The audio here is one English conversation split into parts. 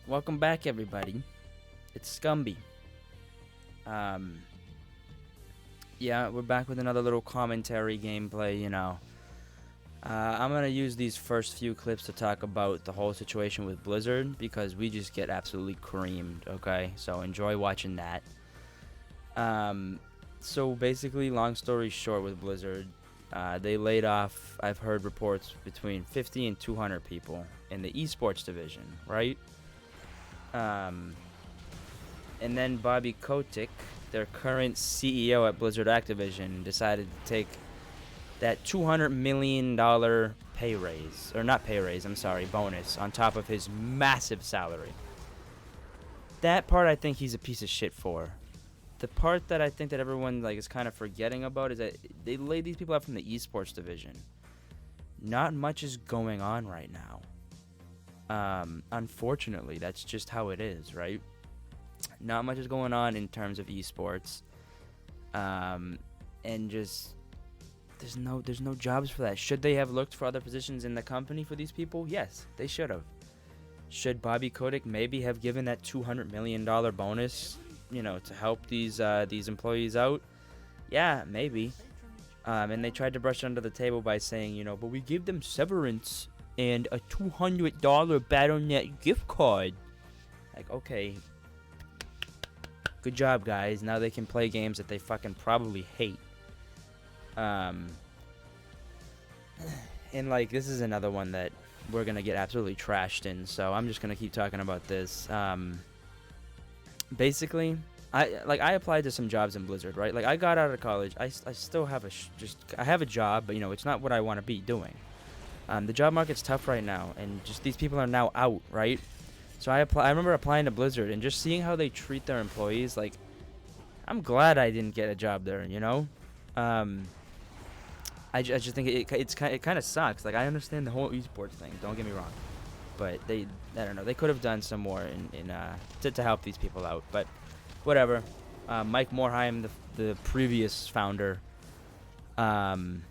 Welcome back, everybody. It's Scumby. Um, yeah, we're back with another little commentary gameplay, I'm gonna use these first few clips to talk about the whole situation with Blizzard because we just get absolutely creamed, okay? So enjoy watching that. So basically, long story short with Blizzard, they laid off, I've heard reports, between 50 and 200 people in the esports division, right? Um, and then Bobby Kotek, their current CEO at Blizzard Activision, decided to take that $200 million pay raise, or not pay raise, I'm sorry, bonus, on top of his massive salary. That part I think he's a piece of shit for. The part that I think that everyone is kind of forgetting about is that they laid these people out from the esports division. Not much is going on right now. Unfortunately, that's just how it is, right? Not much is going on in terms of esports. And just there's no jobs for that. Should they have looked for other positions in the company for these people? Yes, they should have. Should Bobby Kotick maybe have given that $200 million bonus, to help these employees out? Yeah, maybe. And they tried to brush it under the table by saying, but we give them severance and a $200 Battle.net gift card. Like, okay, good job, guys. Now they can play games that they fucking probably hate. And this is another one that we're gonna get absolutely trashed in. So I'm just gonna keep talking about this. Basically, I applied to some jobs in Blizzard, right? Like, I got out of college. I still have I have a job, but it's not what I want to be doing. The job market's tough right now, and just these people are now out, right? So I remember applying to Blizzard and just seeing how they treat their employees. Like, I'm glad I didn't get a job there, I just think it kind of sucks. Like, I understand the whole esports thing. Don't get me wrong, but I don't know. They could have done some more to help these people out. But whatever. Mike Morheim, the previous founder, of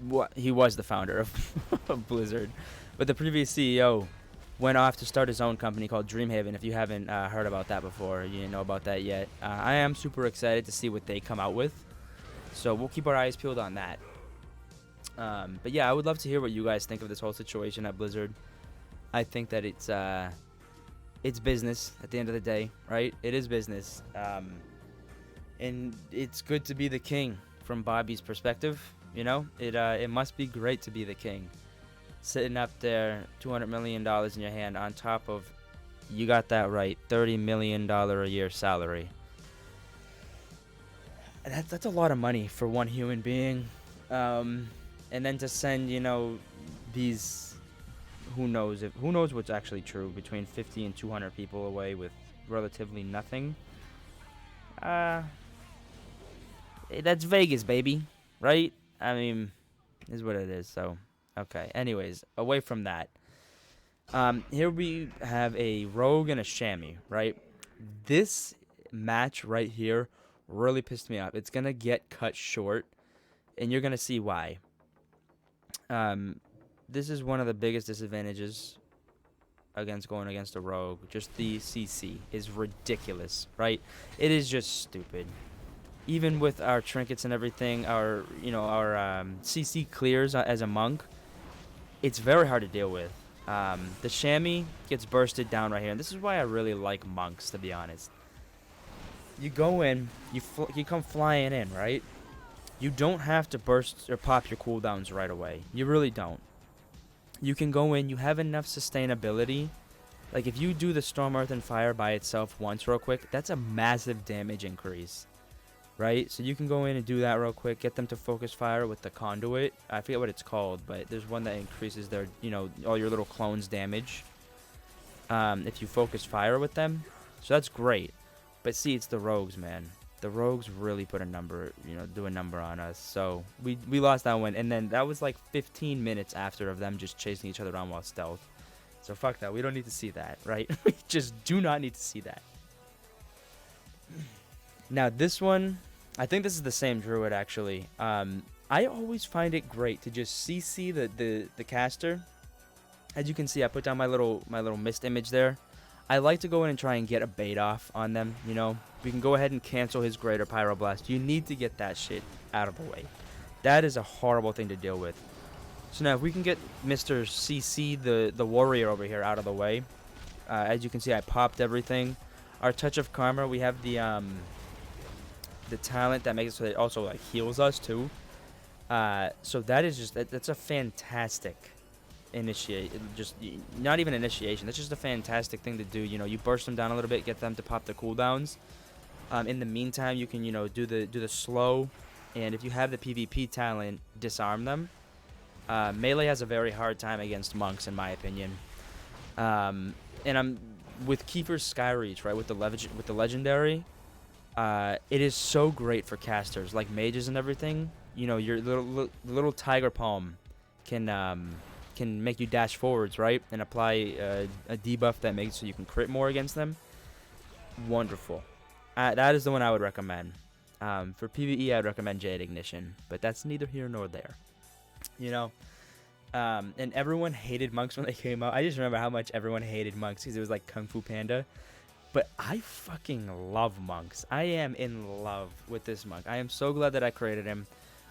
what he was the founder of Blizzard, but the previous CEO went off to start his own company called Dreamhaven. If you haven't heard about that before, you didn't know about that yet. I am super excited to see what they come out with. So we'll keep our eyes peeled on that. But yeah, I would love to hear what you guys think of this whole situation at Blizzard. I think that it's business at the end of the day, right? It is business. And it's good to be the king from Bobby's perspective. It must be great to be the king. Sitting up there, $200 million in your hand on top of, you got that right, $30 million a year salary. And that's a lot of money for one human being. And then to send, these, who knows what's actually true, between 50 and 200 people away with relatively nothing. That's Vegas, baby, right? I mean, is what it is. So, okay. Anyways, away from that. Here we have a rogue and a chamois, right? This match right here really pissed me off. It's gonna get cut short, and you're gonna see why. This is one of the biggest disadvantages against going against a rogue. Just the CC is ridiculous, right? It is just stupid. Even with our trinkets and everything, our CC clears as a monk, it's very hard to deal with. The chamois gets bursted down right here, and this is why I really like monks, to be honest. You go in, you come flying in, right? You don't have to burst or pop your cooldowns right away. You really don't. You can go in, you have enough sustainability. Like, if you do the Storm, Earth, and Fire by itself once real quick, that's a massive damage increase. Right? So you can go in and do that real quick, get them to focus fire with the conduit. I forget what it's called, but there's one that increases their, all your little clones' damage. If you focus fire with them. So that's great. But see, it's the rogues, man. The rogues really put a number, do a number on us. So we lost that one. And then that was like 15 minutes after of them just chasing each other around while stealth. So fuck that. We don't need to see that, right? We just do not need to see that. Now this one, I think this is the same druid actually. I always find it great to just CC the caster As you can see, I put down my little mist image there. I like to go in and try and get a bait off on them, you know. We can go ahead and cancel his Greater Pyroblast. You need to get that shit out of the way. That is a horrible thing to deal with. So now if we can get Mr. CC, the warrior over here, out of the way. As you can see, I popped everything. Our Touch of Karma, we have the talent that makes it so that it also like heals us too. So that is just, that's a fantastic not even initiation. That's just a fantastic thing to do. You know, you burst them down a little bit, get them to pop the cooldowns. In the meantime, you can, you know, do the slow, and if you have the PvP talent, disarm them. Melee has a very hard time against monks, in my opinion. And I'm with Kiefer's Skyreach, right, with the legendary. It is so great for casters like mages and everything. You know, your little tiger palm can make you dash forwards, right, and apply a debuff that makes it so you can crit more against them. Wonderful. That is the one I would recommend. For PvE, I'd recommend Jade Ignition, but that's neither here nor there. You know, and everyone hated monks when they came out. I just remember how much everyone hated monks because it was like Kung Fu Panda. But I fucking love monks. I am in love with this monk. I am so glad that I created him.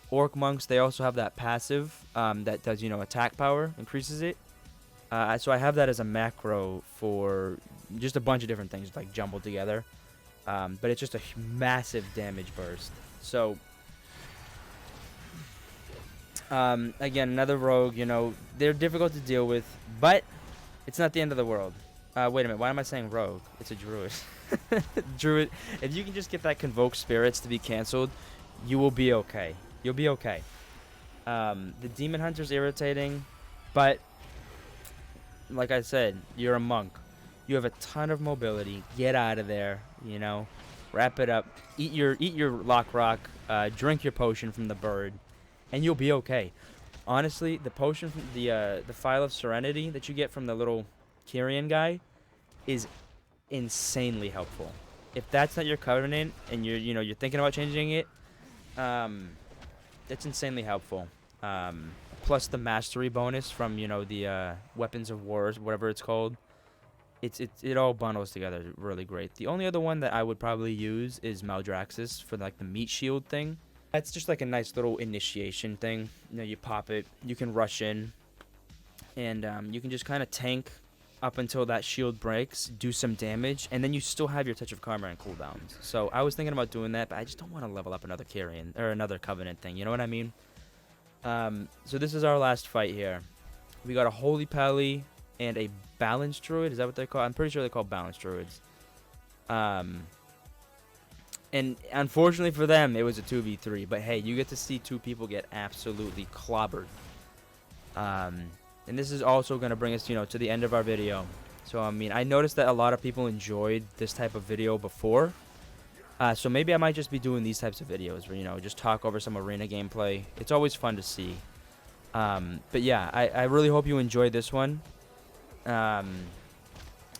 Orc monks, they also have that passive that does, you know, attack power, increases it. So I have that as a macro for just a bunch of different things like jumbled together. But it's just a massive damage burst. So again, another rogue, you know, they're difficult to deal with, but it's not the end of the world. Wait a minute, why am I saying rogue? It's a druid. Druid, if you can just get that Convoke Spirits to be cancelled, you will be okay. You'll be okay. The Demon Hunter's irritating, but like I said, you're a monk. You have a ton of mobility. Get out of there, you know. Wrap it up. Eat your Lock Rock. Drink your potion from the bird, and you'll be okay. Honestly, the potion from the Phial of Serenity that you get from the little Kyrian guy is insanely helpful. If that's not your covenant and you're thinking about changing it, that's insanely helpful. Plus the mastery bonus from the Weapons of War, whatever it's called. It all bundles together really great. The only other one that I would probably use is Maldraxxus for like the meat shield thing. That's just like a nice little initiation thing. You pop it, you can rush in, and you can just kind of tank up until that shield breaks, do some damage, and then you still have your Touch of Karma and cooldowns. So I was thinking about doing that, but I just don't want to level up another Kyrian or another Covenant thing. You know what I mean? So this is our last fight here. We got a Holy Pally and a Balanced Druid. Is that what they're called? I'm pretty sure they're called Balanced Druids. And unfortunately for them, it was a 2v3. But hey, you get to see two people get absolutely clobbered. And this is also going to bring us, to the end of our video. So, I mean, I noticed that a lot of people enjoyed this type of video before. So maybe I might just be doing these types of videos where, just talk over some arena gameplay. It's always fun to see. But yeah, I really hope you enjoyed this one. I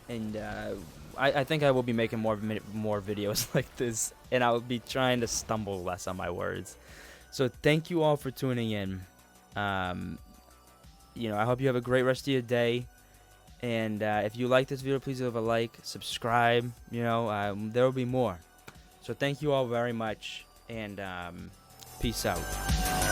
think I will be making more videos like this. And I'll be trying to stumble less on my words. So thank you all for tuning in. I hope you have a great rest of your day. And if you like this video, please leave a like, subscribe. There will be more. So thank you all very much. And peace out.